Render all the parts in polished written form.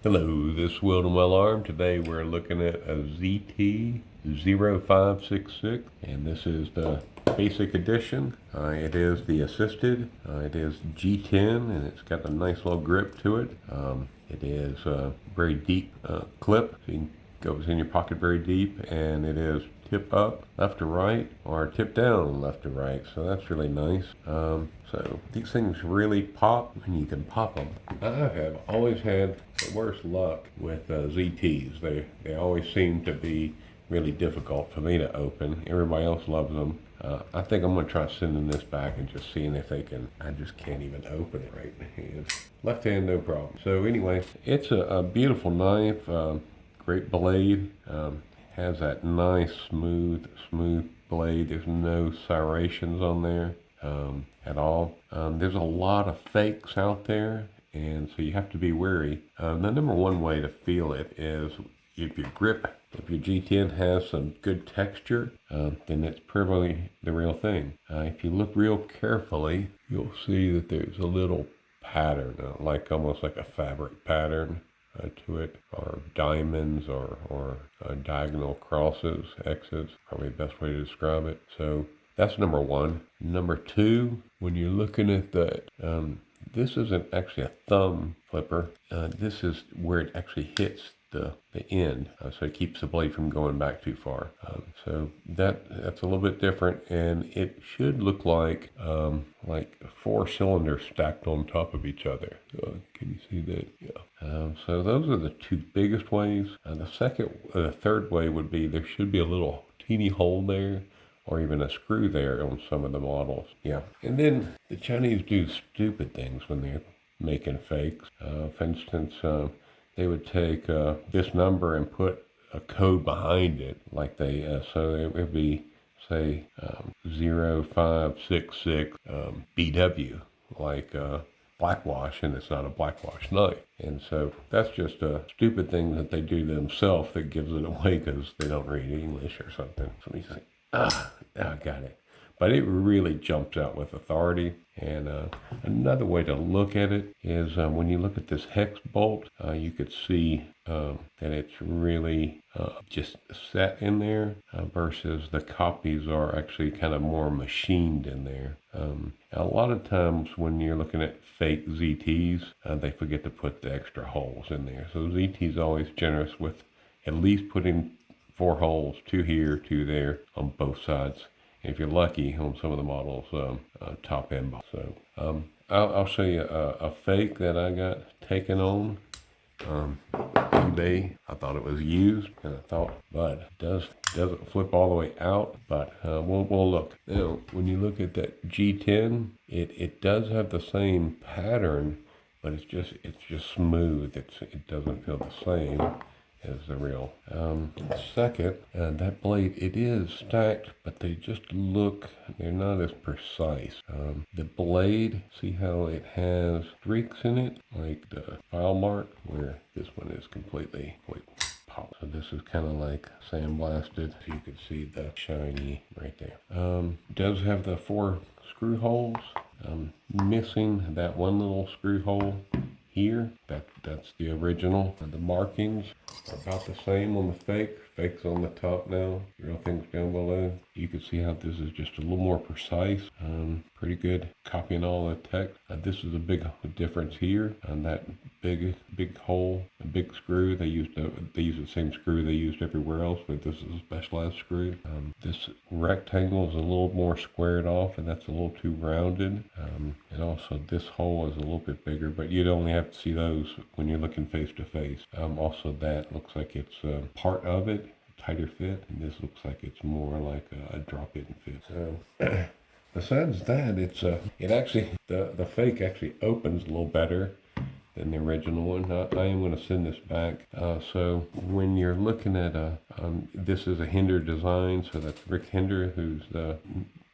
Hello, this is Weldon Well-Armed. Today we're looking at a ZT0566, and this is the basic edition. It is the assisted. It is G10, and it's got a nice little grip to it. It is a very deep clip, so it goes in your pocket very deep, and it is tip up left to right or tip down left to right, so that's really nice. So these things really pop when you can pop them. I have always had the worst luck with ZTs. They always seem to be really difficult for me to open. Everybody else loves them. I think I'm going to try sending this back and just seeing if they can. I just can't even open it right hand. Left hand, no problem. So anyway, it's a beautiful knife, great blade. Has that nice smooth blade. There's no serrations on there at all. There's a lot of fakes out there, and so you have to be wary. The number one way to feel it is if your G10 has some good texture, then it's probably the real thing. If you look real carefully, you'll see that there's a little pattern, almost like a fabric pattern to it, or diamonds or diagonal crosses, X's, probably the best way to describe it. So that's number one. Number two, when you're looking at that, this isn't actually a thumb flipper. This is where it actually hits the end, so it keeps the blade from going back too far. So that's a little bit different, and it should look like 4 cylinders stacked on top of each other. Can you see that? Yeah. So those are the two biggest ways. The third way would be there should be a little teeny hole there, or even a screw there on some of the models. Yeah. And then the Chinese do stupid things when they're making fakes. For instance, they would take this number and put a code behind it, so it would be, say, 0566 BW, blackwash, and it's not a blackwash knife. And so that's just a stupid thing that they do themselves that gives it away because they don't read English or something. So you think, I got it. But it really jumps out with authority. And another way to look at it is when you look at this hex bolt, you could see that it's really just set in there versus the copies are actually kind of more machined in there. A lot of times when you're looking at fake ZTs, they forget to put the extra holes in there. So ZT's always generous with at least putting 4 holes, 2 here, 2 there on both sides. If you're lucky on some of the models, top end. So I'll show you a fake that I got taken on eBay. I thought it was used, and but it doesn't flip all the way out. But we'll look. Now, when you look at that G10, it does have the same pattern, but it's just smooth. It doesn't feel the same as the real. Second, that blade, it is stacked, but they're not as precise. The blade, see how it has streaks in it, like the file mark, where this one is completely popped. So this is kind of like sandblasted, so you can see the shiny right there. Does have the 4 screw holes. Missing that one little screw hole here. That's the original. And the markings are about the same on the fake. Fake's on the top now. Real thing's down below. You can see how this is just a little more precise. Pretty good copying all the text. This is a big difference here. And that big hole, a big screw. They use the same screw they used everywhere else, but this is a specialized screw. This rectangle is a little more squared off, and that's a little too rounded. And also this hole is a little bit bigger, but you'd only have to see those when you're looking face to face. Also that looks like it's part of it, tighter fit, and this looks like it's more like a drop-in fit. So besides that, the fake actually opens a little better than the original one. I am going to send this back. So when you're looking at this is a Hinder design, so that's Rick Hinder, who's the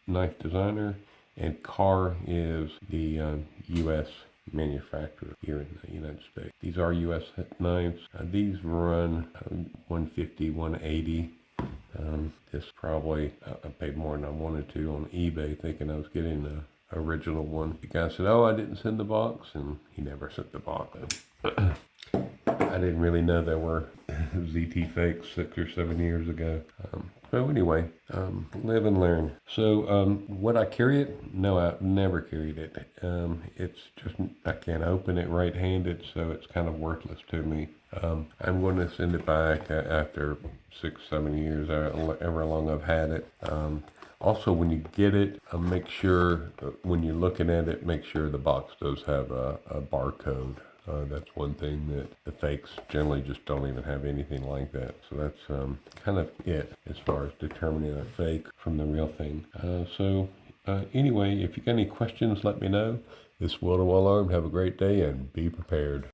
knife designer, and Carr is the U.S. manufacturer here in the United States. These are U.S. knives. These run $150, $180. This probably, I paid more than I wanted to on eBay, thinking I was getting the original one. The guy said, "Oh, I didn't send the box," and he never sent the box. I I didn't really know there were ZT fakes 6 or 7 years ago. So anyway, live and learn. So would I carry it? No, I've never carried it. It's just, I can't open it right-handed, so it's kind of worthless to me. I'm going to send it back after 6, 7 years, however long I've had it. Also, when you get it, make sure when you're looking at it, make sure the box does have a barcode. That's one thing that the fakes generally just don't even have anything like that. So that's kind of it as far as determining a fake from the real thing. Anyway, if you got any questions, let me know. This is Will the Well Armed. Have a great day and be prepared.